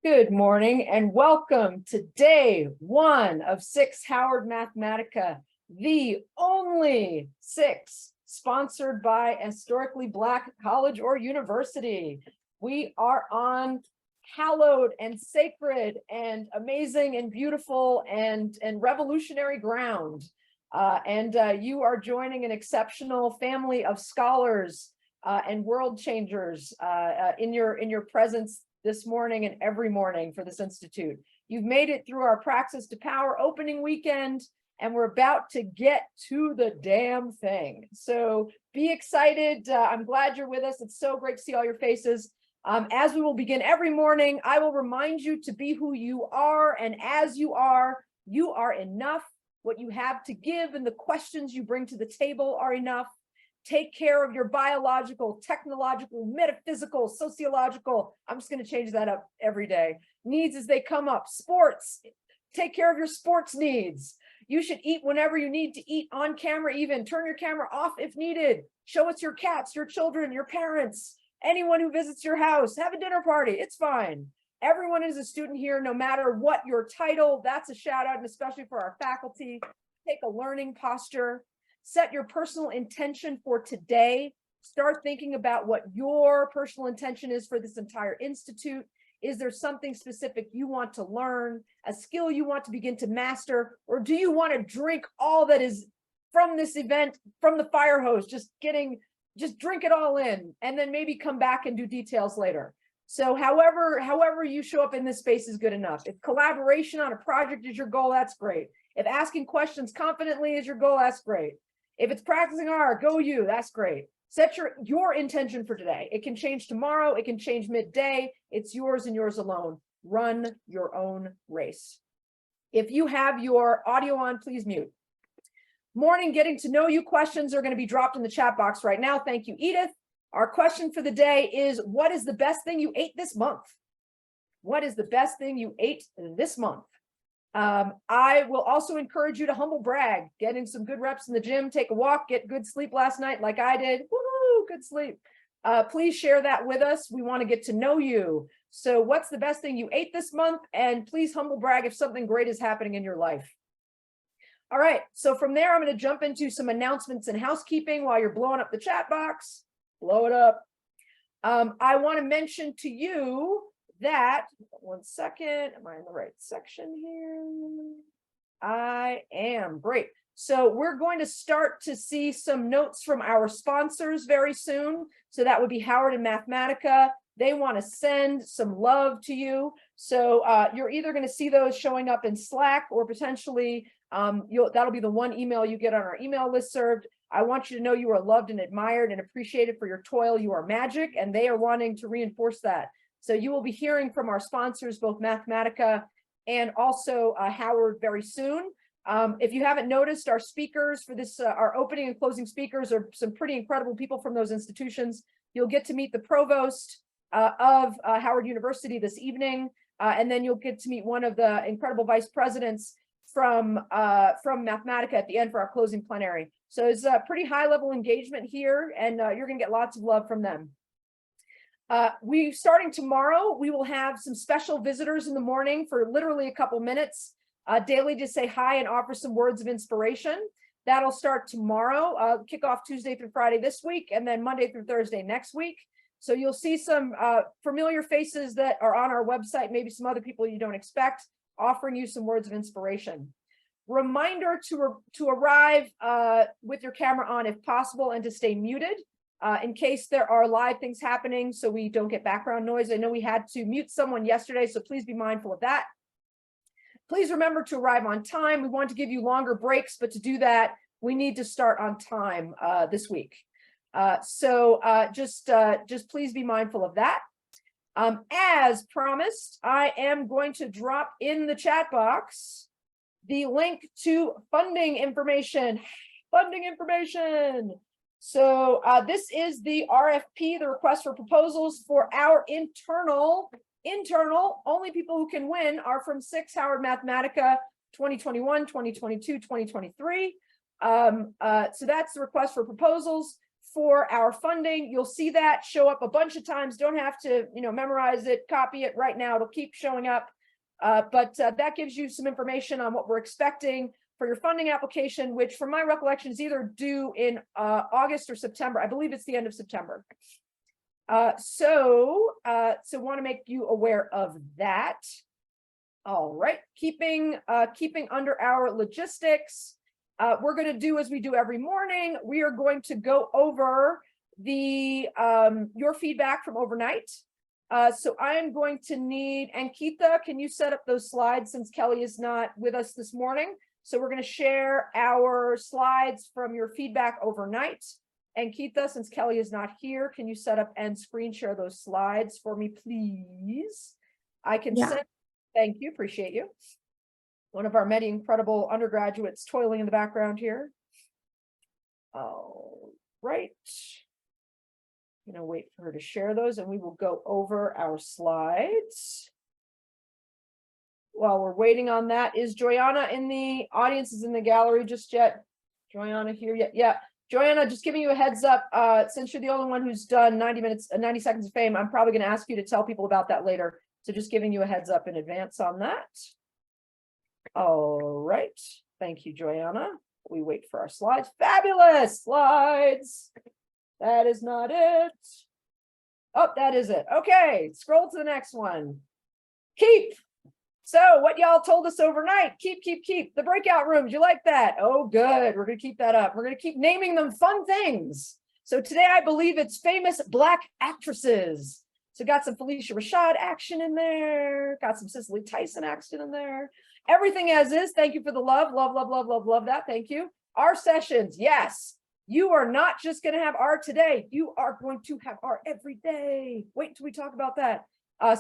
Good morning and welcome to day one of SICSS-Howard Mathematica, the only SICSS sponsored by a historically Black college or university. We are on hallowed and sacred and amazing and beautiful and revolutionary ground. You are joining an exceptional family of scholars and world changers in your presence this morning and every morning for this institute. You've made it through our Praxis to Power opening weekend, and we're about to get to the damn thing. So be excited. I'm glad you're with us. It's so great to see all your faces. As we will begin every morning, I will remind you to be who you are, and as you are enough. What you have to give and the questions you bring to the table are enough. Take care of your biological, technological, metaphysical, sociological, I'm just going to change that up every day, needs as they come up. Sports, take care of your sports needs. You should eat whenever you need to eat, on camera even. Turn your camera off if needed. Show us your cats, your children, your parents, anyone who visits your house. Have a dinner party, it's fine. Everyone is a student here, no matter what your title. That's a shout out, and especially for our faculty. Take a learning posture. Set your personal intention for today. Start thinking about what your personal intention is for this entire institute. Is there something specific you want to learn, a skill you want to begin to master, or do you want to drink all that is from this event, from the fire hose, just drink it all in, and then maybe come back and do details later. So however you show up in this space is good enough. If collaboration on a project is your goal, that's great. If asking questions confidently is your goal, that's great. If it's practicing R, go you, that's great. Set your intention for today. It can change tomorrow, it can change midday. It's yours and yours alone. Run your own race. If you have your audio on, please mute. Morning getting to know you questions are going to be dropped in the chat box right now. Thank you, Edith. Our question for the day is, what is the best thing you ate this month? What is the best thing you ate this month? I will also encourage you to humble brag, getting some good reps in the gym, take a walk, get good sleep last night like I did. Woo, good sleep. Please share that with us. We want to get to know you. So what's the best thing you ate this month? And please humble brag if something great is happening in your life. All right, so from there, I'm going to jump into some announcements and housekeeping while you're blowing up the chat box. Blow it up. I want to mention to you that, one second, am I in the right section here? I am, great. So we're going to start to see some notes from our sponsors very soon. So that would be Howard and Mathematica. They want to send some love to you. So you're either going to see those showing up in Slack, or potentially that'll be the one email you get on our email listserv. I want you to know you are loved and admired and appreciated for your toil. You are magic, and they are wanting to reinforce that. So you will be hearing from our sponsors, both Mathematica and also Howard, very soon. If you haven't noticed, our speakers for this, our opening and closing speakers are some pretty incredible people from those institutions. You'll get to meet the provost of Howard University this evening, and then you'll get to meet one of the incredible vice presidents from Mathematica at the end for our closing plenary. So it's a pretty high level engagement here, and you're going to get lots of love from them. Starting tomorrow, we will have some special visitors in the morning for literally a couple minutes daily to say hi and offer some words of inspiration. That'll start tomorrow, kick off Tuesday through Friday this week, and then Monday through Thursday next week. So you'll see some familiar faces that are on our website, maybe some other people you don't expect, offering you some words of inspiration. Reminder to arrive with your camera on if possible, and to stay muted in case there are live things happening, so we don't get background noise. I know we had to mute someone yesterday, so please be mindful of that. Please remember to arrive on time. We want to give you longer breaks, but to do that, we need to start on time this week. Just please be mindful of that. As promised, I am going to drop in the chat box the link to funding information. So this is the RFP, the request for proposals for our internal, only people who can win are from SICSS-Howard Mathematica 2021, 2022, 2023. So that's the request for proposals for our funding. You'll see that show up a bunch of times. Don't have to, memorize it, copy it right now. It'll keep showing up. But that gives you some information on what we're expecting for your funding application, which from my recollection is either due in August or September. I believe it's the end of September. So want to make you aware of that. All right, keeping under our logistics, we're going to do as we do every morning. We are going to go over the your feedback from overnight. So I am going to need, Ankita, can you set up those slides since Kelly is not with us this morning? So we're going to share our slides from your feedback overnight. Ankita, since Kelly is not here, can you set up and screen share those slides for me, please? I can send. Thank you, appreciate you. One of our many incredible undergraduates toiling in the background here. All right. I'm going to wait for her to share those and we will go over our slides. While we're waiting on that, is Joyanna in the audience, is in the gallery just yet? Joyanna here yet? Yeah. Joanna, just giving you a heads up, since you're the only one who's done 90 seconds of fame, I'm probably going to ask you to tell people about that later. So just giving you a heads up in advance on that. All right. Thank you, Joanna. We wait for our slides. Fabulous slides. That is not it. Oh, that is it. Okay, scroll to the next one. Keep. So what y'all told us overnight, keep. The breakout rooms, you like that? Oh, good. We're going to keep that up. We're going to keep naming them fun things. So today I believe it's famous Black actresses. So got some Felicia Rashad action in there. Got some Cicely Tyson action in there. Everything as is. Thank you for the love. Love that. Thank you. Our sessions, yes. You are not just going to have art today. You are going to have art every day. Wait until we talk about that.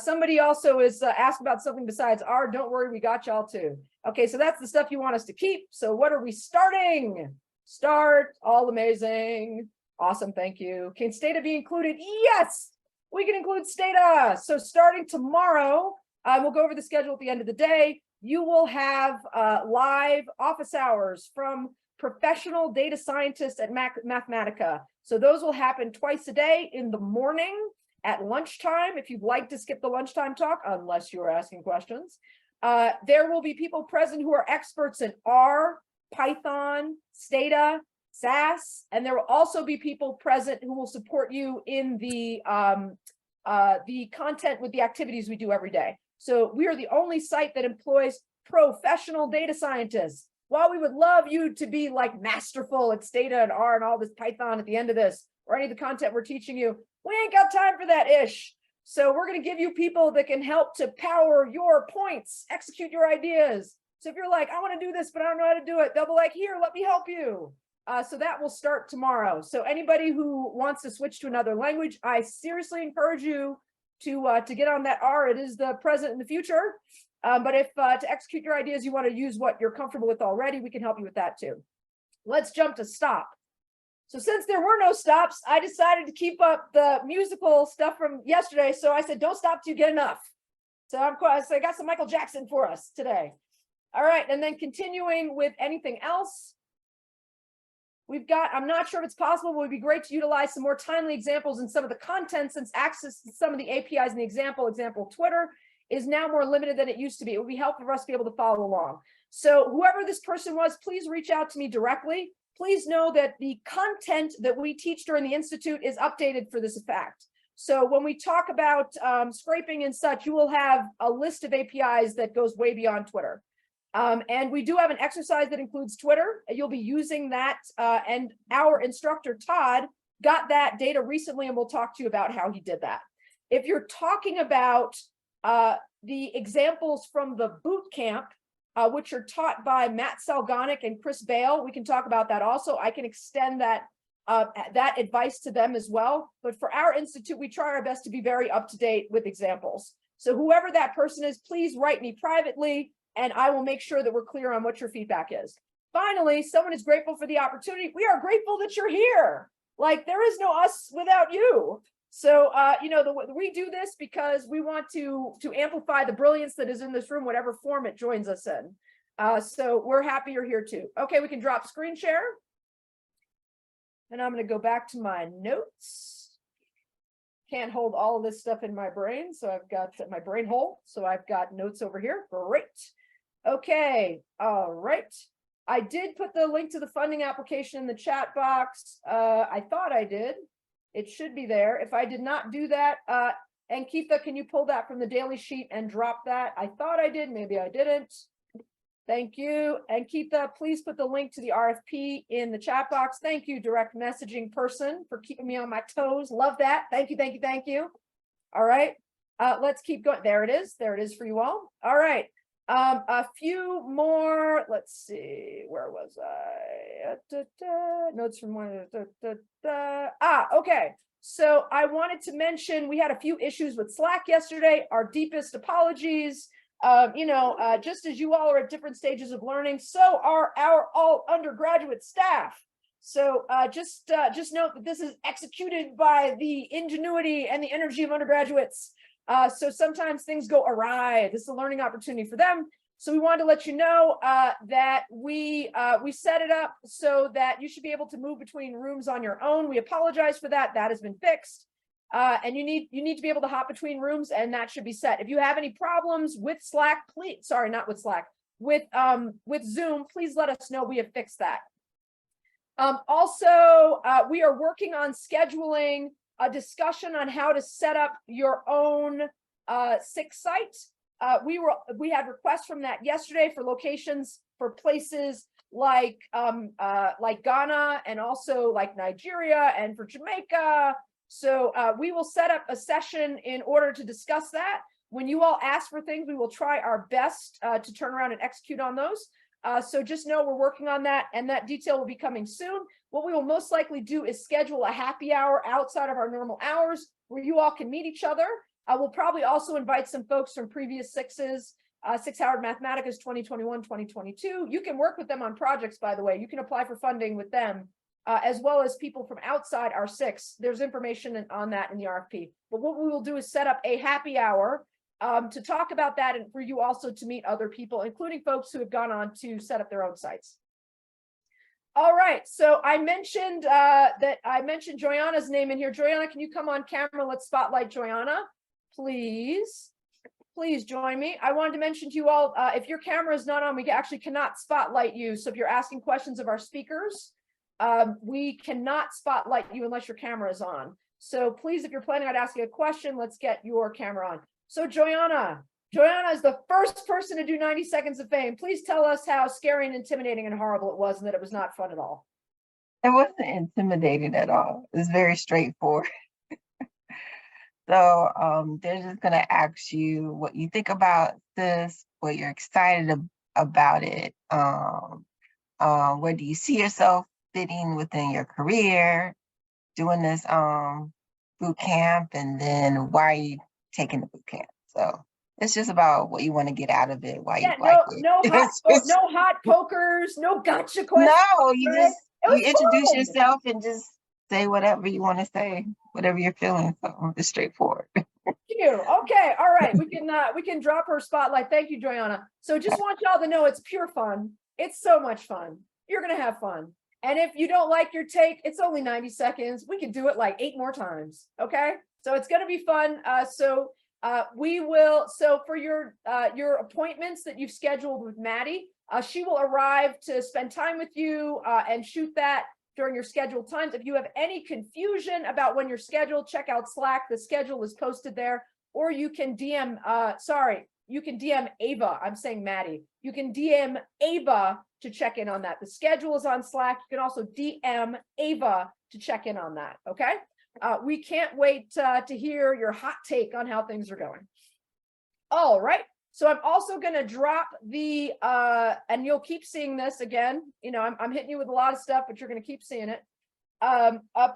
Somebody also is asked about something besides art. Don't worry, we got y'all too. Okay, so that's the stuff you want us to keep. So what are we starting? Start, all amazing. Awesome, thank you. Can Stata be included? Yes, we can include Stata. So starting tomorrow, we'll go over the schedule at the end of the day. You will have live office hours from professional data scientists at Mathematica. So those will happen twice a day in the morning at lunchtime, if you'd like to skip the lunchtime talk, unless you are asking questions. There will be people present who are experts in R, Python, Stata, SICSS, and there will also be people present who will support you in the content with the activities we do every day. So we are the only site that employs professional data scientists. While we would love you to be like masterful at Stata and R and all this Python at the end of this, or any of the content we're teaching you, we ain't got time for that ish. So we're going to give you people that can help to power your points, execute your ideas. So if you're like, I want to do this, but I don't know how to do it, they'll be like, here, let me help you. So that will start tomorrow. So anybody who wants to switch to another language, I seriously encourage you to get on that R. It is the present and the future. But if to execute your ideas, you want to use what you're comfortable with already, we can help you with that too. Let's jump to stop. So since there were no stops, I decided to keep up the musical stuff from yesterday. So I said, don't stop till you get enough. So I got some Michael Jackson for us today. All right, and then continuing with anything else. We've got, I'm not sure if it's possible, but it would be great to utilize some more timely examples in some of the content, since access to some of the APIs in the example Twitter is now more limited than it used to be. It would be helpful for us to be able to follow along. So whoever this person was, please reach out to me directly. Please know that the content that we teach during the Institute is updated for this effect. So when we talk about scraping and such, you will have a list of APIs that goes way beyond Twitter. And we do have an exercise that includes Twitter. You'll be using that, and our instructor, Todd, got that data recently, and we'll talk to you about how he did that. If you're talking about the examples from the boot camp, which are taught by Matt Salgonic and Chris Bale, we can talk about that also. I can extend that that advice to them as well. But for our institute, we try our best to be very up to date with examples. So whoever that person is, please write me privately, and I will make sure that we're clear on what your feedback is. Finally, someone is grateful for the opportunity. We are grateful that you're here. Like, there is no us without you. So, we do this because we want to amplify the brilliance that is in this room, whatever form it joins us in. So we're happy you're here too. Okay, we can drop screen share. And I'm going to go back to my notes. Can't hold all of this stuff in my brain, so I've got my brain hole. So I've got notes over here. Great. Okay. All right. I did put the link to the funding application in the chat box. I thought I did. It should be there. If I did not do that, and Keitha, can you pull that from the daily sheet and drop that? I thought I did. Maybe I didn't. Thank you. And Keitha, please put the link to the RFP in the chat box. Thank you, direct messaging person, for keeping me on my toes. Love that. Thank you, thank you, thank you. All right. Let's keep going. There it is. There it is for you all. All right. A few more. Let's see. Where was I? Notes from one. Okay. So I wanted to mention we had a few issues with Slack yesterday. Our deepest apologies. Just as you all are at different stages of learning, so are our all undergraduate staff. So just note that this is executed by the ingenuity and the energy of undergraduates. So sometimes things go awry. This is a learning opportunity for them. So we wanted to let you know that we set it up so that you should be able to move between rooms on your own. We apologize for that. That has been fixed. And you need to be able to hop between rooms, and that should be set. If you have any problems with Slack, please, sorry, not with Slack, with Zoom, please let us know. We have fixed that. Also, we are working on scheduling a discussion on how to set up your own SICSS site. We had requests from that yesterday for locations for places like Ghana, and also like Nigeria, and for Jamaica. So we will set up a session in order to discuss that. When you all ask for things, we will try our best to turn around and execute on those. So just know we're working on that, and that detail will be coming soon. What we will most likely do is schedule a happy hour outside of our normal hours where you all can meet each other. We'll probably also invite some folks from previous SICSS, SICSS-Howard Mathematica 2021, 2022. You can work with them on projects, by the way. You can apply for funding with them. As well as people from outside our SICSS. There's information on that in the RFP. But what we will do is set up a happy hour to talk about that, and for you also to meet other people, including folks who have gone on to set up their own sites. All right, so I mentioned Joyanna's name in here. Joyanna, can you come on camera? Let's spotlight Joyanna, please. Please join me. I wanted to mention to you all, if your camera is not on, we actually cannot spotlight you. So if you're asking questions of our speakers, we cannot spotlight you unless your camera is on. So please, if you're planning on asking a question, let's get your camera on. So Joyanna is the first person to do 90 seconds of fame. Please tell us how scary and intimidating and horrible it was, and that it was not fun at all. It wasn't intimidating at all. It was very straightforward. So they're just going to ask you what you think about this, what you're excited about it. Where do you see yourself fitting within your career, doing this boot camp, and then why are you taking the boot camp? So it's just about what you want to get out of it, why you like it. No hot pokers, no gotcha questions. No, you introduce yourself and just say whatever you want to say, whatever you're feeling. So it's straightforward. Thank you. Okay, all right. We can drop her spotlight. Thank you, Joyanna. So just want y'all to know it's pure fun. It's so much fun. You're gonna have fun. And if you don't like your take, it's only 90 seconds. We can do it like 8 more times. Okay. So it's going to be fun. So for your appointments that you've scheduled with Maddie, she will arrive to spend time with you and shoot that during your scheduled times. If you have any confusion about when you're scheduled, check out Slack. The schedule is posted there, or you can DM, you can DM Ava. I'm saying Maddie. You can DM Ava to check in on that. The schedule is on Slack. You can also DM Ava to check in on that. Okay. We can't wait to hear your hot take on how things are going. All right. So I'm also going to drop the, and you'll keep seeing this again. You know, I'm hitting you with a lot of stuff, but you're going to keep seeing it.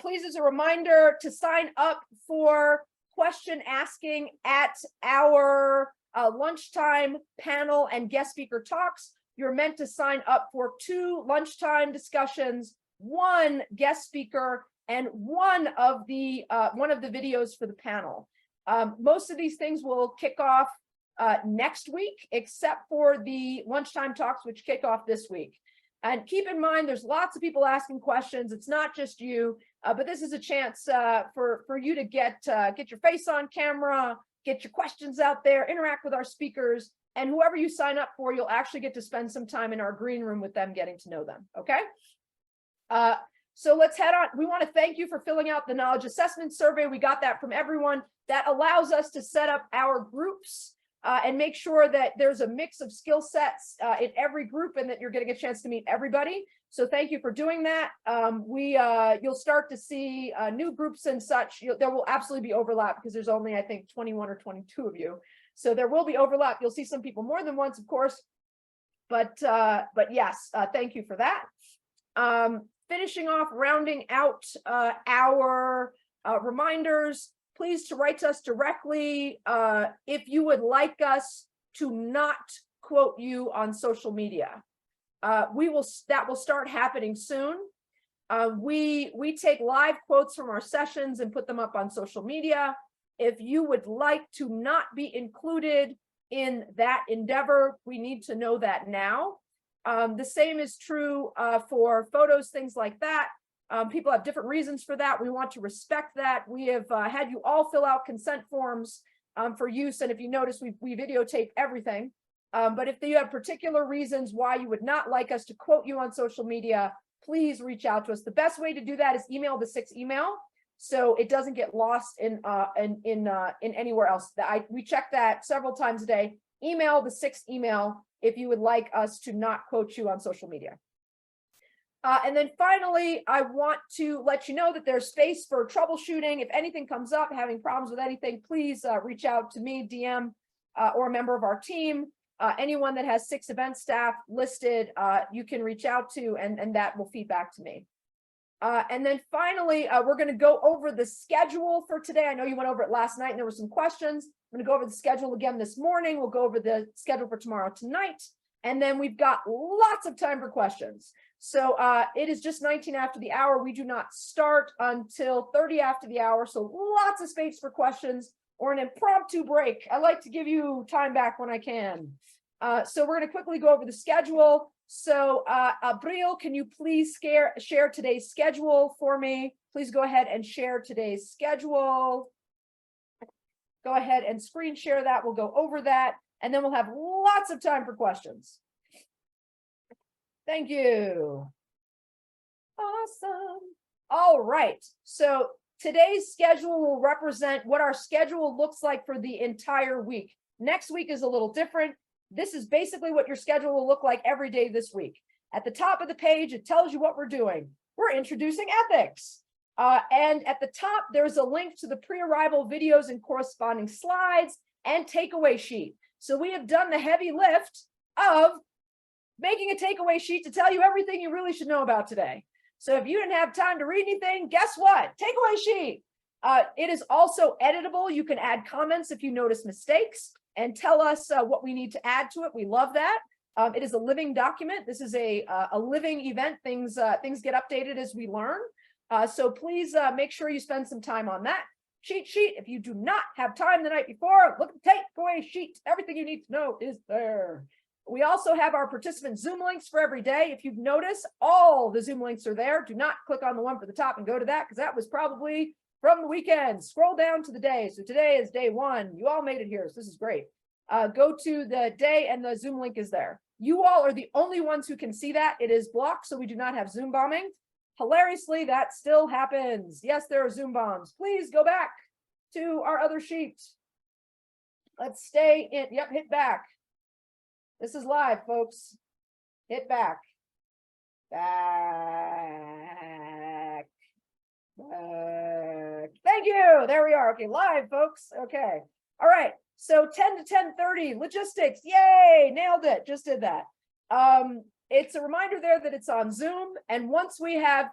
Please, as a reminder to sign up for question asking at our lunchtime panel and guest speaker talks. You're meant to sign up for 2 lunchtime discussions, 1 guest speaker, and one of the videos for the panel. Most of these things will kick off next week, except for the lunchtime talks, which kick off this week. And keep in mind, there's lots of people asking questions. It's not just you, but this is a chance for you to get your face on camera, get your questions out there, interact with our speakers, and whoever you sign up for, you'll actually get to spend some time in our green room with them, getting to know them. Okay. So let's head on. We want to thank you for filling out the knowledge assessment survey. We got that from everyone. That allows us to set up our groups and make sure that there's a mix of skill sets in every group, and that you're getting a chance to meet everybody. So thank you for doing that. You'll start to see new groups and such. There will absolutely be overlap, because there's only, I think, 21 or 22 of you. So there will be overlap. You'll see some people more than once, of course. But yes, thank you for that. Finishing off, rounding out our reminders, please to write to us directly if you would like us to not quote you on social media. That will start happening soon. We take live quotes from our sessions and put them up on social media. If you would like to not be included in that endeavor, we need to know that now. The same is true for photos, things like that. People have different reasons for that. We want to respect that. We have had you all fill out consent forms for use. And if you notice, we videotape everything. But if you have particular reasons why you would not like us to quote you on social media, please reach out to us. The best way to do that is email the SICSS email, so it doesn't get lost in anywhere else. We check that several times a day. Email the SICSS email if you would like us to not quote you on social media. And then finally, I want to let you know that there's space for troubleshooting. If anything comes up, having problems with anything, please reach out to me, DM, or a member of our team. Anyone that has SICSS event staff listed, you can reach out to, and that will feed back to me. And then finally, we're going to go over the schedule for today. I know you went over it last night and there were some questions. I'm going to go over the schedule again this morning. We'll go over the schedule for tomorrow tonight. And then we've got lots of time for questions. So it is just 19 after the hour. We do not start until 30 after the hour. So lots of space for questions or an impromptu break. I like to give you time back when I can. So we're going to quickly go over the schedule. So Abril, can you please share today's schedule for me? Please go ahead and share today's schedule. Go ahead and screen share that. We'll go over that, and then we'll have lots of time for questions. Thank you. Awesome. All right. So today's schedule will represent what our schedule looks like for the entire week. Next week is a little different. This is basically what your schedule will look like every day this week. At the top of the page, it tells you what we're doing. We're introducing ethics. And at the top, there's a link to the pre-arrival videos and corresponding slides and takeaway sheet. So we have done the heavy lift of making a takeaway sheet to tell you everything you really should know about today. So if you didn't have time to read anything, guess what? Takeaway sheet. It is also editable. You can add comments if you notice mistakes and tell us what we need to add to it. We love that. It is a living document. This is a living event. Things get updated as we learn. So please make sure you spend some time on that cheat sheet. If you do not have time the night before, look at the takeaway sheet. Everything you need to know is there. We also have our participant Zoom links for every day. If you've noticed, all the Zoom links are there. Do not click on the one for the top and go to that, because that was probably from the weekend. Scroll down to the day. So today is day 1. You all made it here, so this is great. Go to the day and the Zoom link is there. You all are the only ones who can see that. It is blocked, so we do not have Zoom bombing. Hilariously, that still happens. Yes, there are Zoom bombs. Please go back to our other sheet. Let's stay in. Yep, hit back. This is live, folks. Hit back. Back. Back. Thank you. There we are. Okay, live, folks. Okay. All right. So 10 to 10:30, logistics. Yay, nailed it. Just did that. It's a reminder there that it's on Zoom. And once we have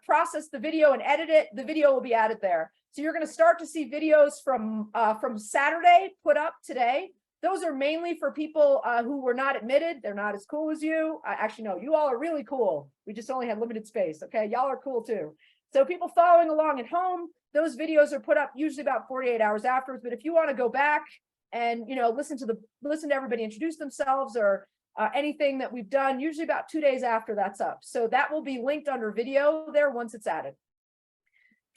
processed the video and edited it, the video will be added there. So you're going to start to see videos from Saturday put up today. Those are mainly for people who were not admitted. They're not as cool as you. Actually, no, you all are really cool. We just only had limited space. Okay, y'all are cool too. So people following along at home, those videos are put up usually about 48 hours afterwards. But if you want to go back and listen to everybody introduce themselves, or anything that we've done, usually about 2 days after that's up. So that will be linked under video there once it's added.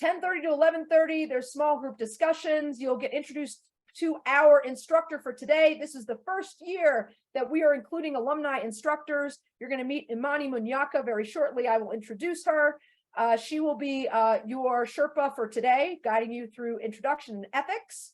10:30 to 11:30, there's small group discussions. You'll get introduced to our instructor for today. This is the first year that we are including alumni instructors. You're going to meet Imani Munyaka very shortly. I will introduce her. She will be your Sherpa for today, guiding you through introduction and ethics.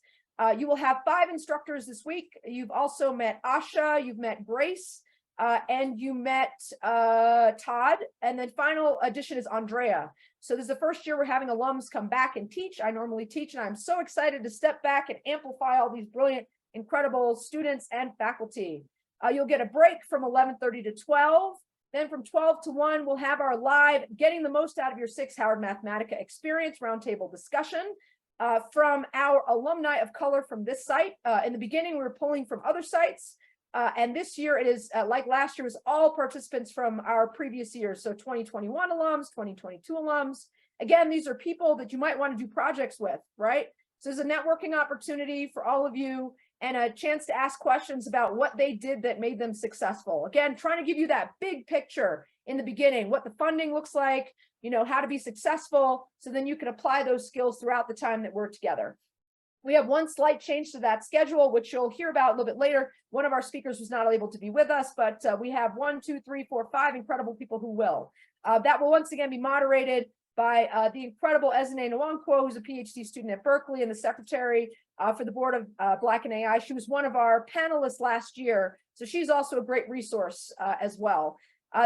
You will have 5 instructors this week. You've also met Asha, you've met Grace, and you met Todd, and then final addition is Andrea. So this is the first year we're having alums come back and teach. I normally teach, and I'm so excited to step back and amplify all these brilliant, incredible students and faculty. You'll get a break from 11:30 to 12. Then from 12 to 1, we'll have our live Getting the Most Out of Your SICSS-Howard Mathematica Experience roundtable discussion from our alumni of color from this site. In the beginning, we were pulling from other sites. And this year it is like last year was all participants from our previous years. So 2021 alums, 2022 alums. Again, these are people that you might want to do projects with, right? So there's a networking opportunity for all of you and a chance to ask questions about what they did that made them successful. Again, trying to give you that big picture in the beginning, what the funding looks like, you know, how to be successful. So then you can apply those skills throughout the time that we're together. We have one slight change to that schedule, which you'll hear about a little bit later. One of our speakers was not able to be with us, but we have 1, 2, 3, 4, 5 incredible people who will. That will once again be moderated by the incredible Ezine Nwankwo, who's a PhD student at Berkeley and the secretary for the board of Black and AI. She was one of our panelists last year, so she's also a great resource as well.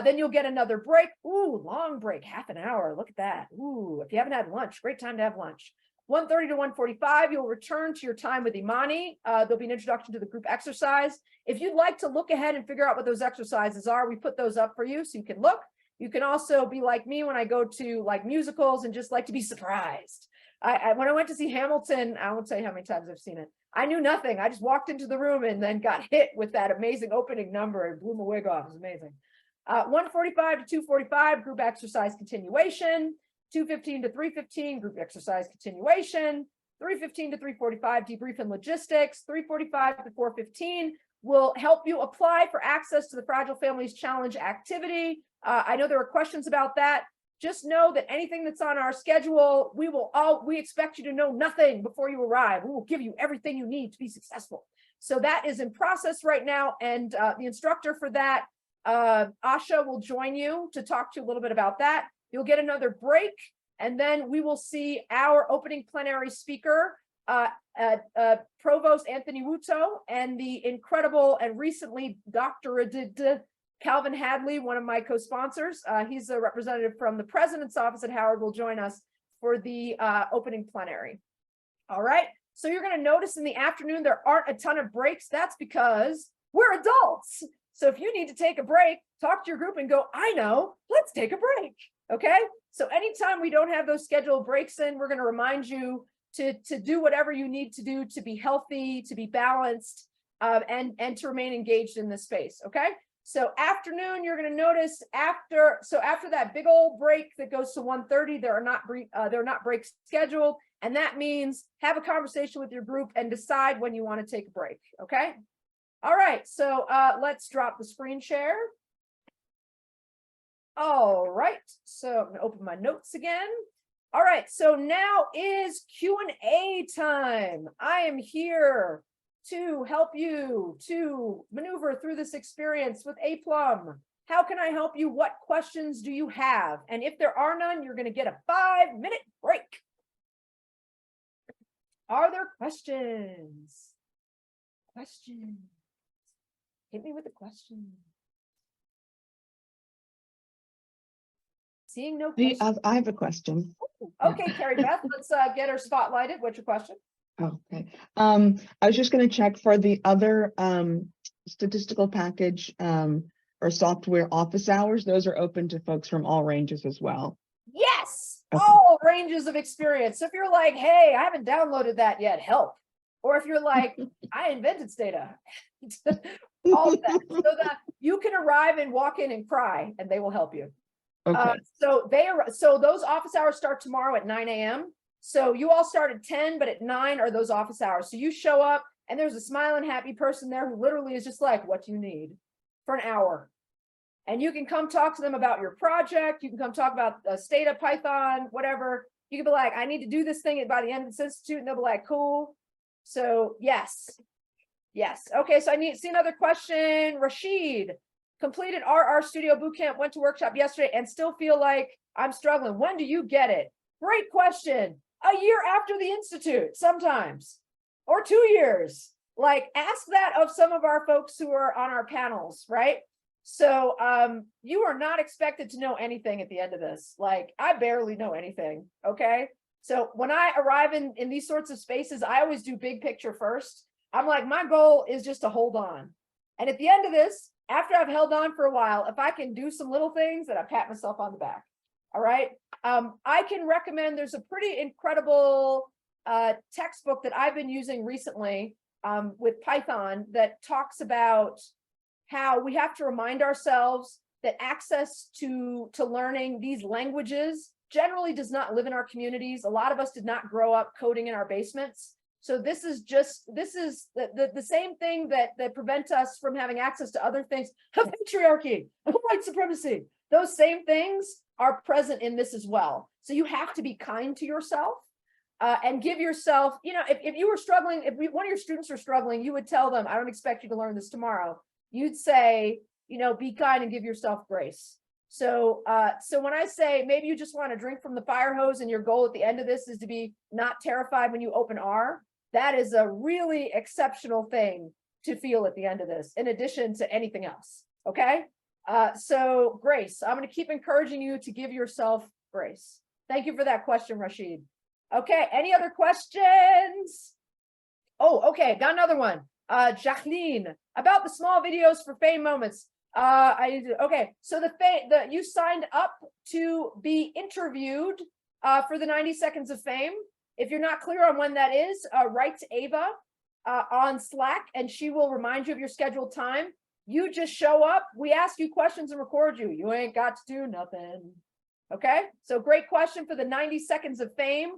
Then you'll get another break. Ooh, long break, half an hour. Look at that. Ooh, if you haven't had lunch, great time to have lunch. 1:30 to 1:45, you'll return to your time with Imani. There'll be an introduction to the group exercise. If you'd like to look ahead and figure out what those exercises are, we put those up for you so you can look. You can also be like me when I go to like musicals and just like to be surprised. When I went to see Hamilton, I won't tell you how many times I've seen it. I knew nothing. I just walked into the room and then got hit with that amazing opening number and blew my wig off. It was amazing. 1:45 to 2:45, group exercise continuation. 2:15 to 3:15, group exercise continuation. 3:15 to 3:45, debrief and logistics. 3:45 to 4:15 will help you apply for access to the Fragile Families Challenge activity. I know there were questions about that. Just know that anything that's on our schedule, we expect you to know nothing before you arrive. We will give you everything you need to be successful. So that is in process right now. And the instructor for that, Asha, will join you to talk to you a little bit about that. You'll get another break, and then we will see our opening plenary speaker, Provost Anthony Wuto, and the incredible and recently doctorated Calvin Hadley, one of my co-sponsors. He's a representative from the president's office at Howard, will join us for the opening plenary. All right, so you're going to notice in the afternoon there aren't a ton of breaks. That's because we're adults. So if you need to take a break, talk to your group and go, I know, let's take a break. Okay, so anytime we don't have those scheduled breaks in, we're going to remind you to do whatever you need to do to be healthy, to be balanced, and to remain engaged in this space. Okay, so afternoon, you're going to notice after that big old break that goes to 1:30, there are not breaks scheduled, and that means have a conversation with your group and decide when you want to take a break. Okay, all right, so let's drop the screen share. All right, so I'm going to open my notes again. All right, so now is Q&A time. I am here to help you to maneuver through this experience with A-Plum. How can I help you? What questions do you have? And if there are none, you're going to get a 5-minute break. Are there questions? Questions? Hit me with a question. Seeing no questions. I have a question. Okay, Carrie Beth, let's get her spotlighted. What's your question? Okay. I was just going to check for the other statistical package or software office hours. Those are open to folks from all ranges as well. Yes, Okay. all ranges of experience. So if you're like, hey, I haven't downloaded that yet, help. Or if you're like, I invented Stata, all of that. So that you can arrive and walk in and cry and they will help you. Okay. So those office hours start tomorrow at 9 a.m. So you all start at 10, but at 9 are those office hours. So you show up and there's a smiling, happy person there who literally is just like, what do you need? for an hour. And you can come talk to them about your project. You can come talk about the state of Python, whatever. You can be like, I need to do this thing by the end of this institute. And they'll be like, cool. So yes. Yes. Okay. So see another question. Rashid, completed RR Studio Bootcamp, went to workshop yesterday and still feel like I'm struggling. When do you get it? Great question. A year after the institute, sometimes, or 2 years. Like, ask that of some of our folks who are on our panels, right? So you are not expected to know anything at the end of this. Like, I barely know anything. Okay. So when I arrive in these sorts of spaces, I always do big picture first. I'm like, my goal is just to hold on. And at the end of this, after I've held on for a while, if I can do some little things, that I pat myself on the back. All right. I can recommend, there's a pretty incredible textbook that I've been using recently with Python that talks about how we have to remind ourselves that access to learning these languages generally does not live in our communities. A lot of us did not grow up coding in our basements. So this is the same thing that prevents us from having access to other things. Patriarchy, white supremacy, those same things are present in this as well. So you have to be kind to yourself and give yourself, if you were struggling, if one of your students are struggling, you would tell them, I don't expect you to learn this tomorrow. You'd say, be kind and give yourself grace. So when I say maybe you just want to drink from the fire hose and your goal at the end of this is to be not terrified when you open R, that is a really exceptional thing to feel at the end of this, in addition to anything else. Okay. So grace, I'm going to keep encouraging you to give yourself grace. Thank you for that question, Rashid. Okay. Any other questions? Oh, okay. Got another one. Jacqueline, about the small videos for fame moments. Okay. So you signed up to be interviewed for the 90 seconds of fame. If you're not clear on when that is, write to Ava on Slack and she will remind you of your scheduled time. You just show up, we ask you questions and record you. You ain't got to do nothing. Okay, so great question for the 90 seconds of fame.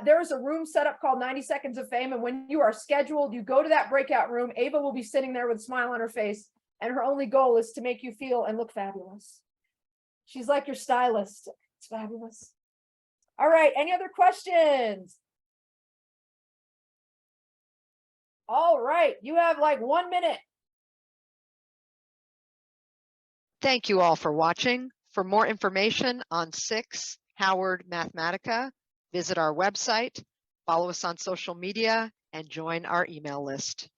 There is a room set up called 90 seconds of fame. And when you are scheduled, you go to that breakout room. Ava will be sitting there with a smile on her face. And her only goal is to make you feel and look fabulous. She's like your stylist. It's fabulous. All right, any other questions? All right, you have like 1 minute. Thank you all for watching. For more information on SICSS-Howard Mathematica, visit our website, follow us on social media, and join our email list.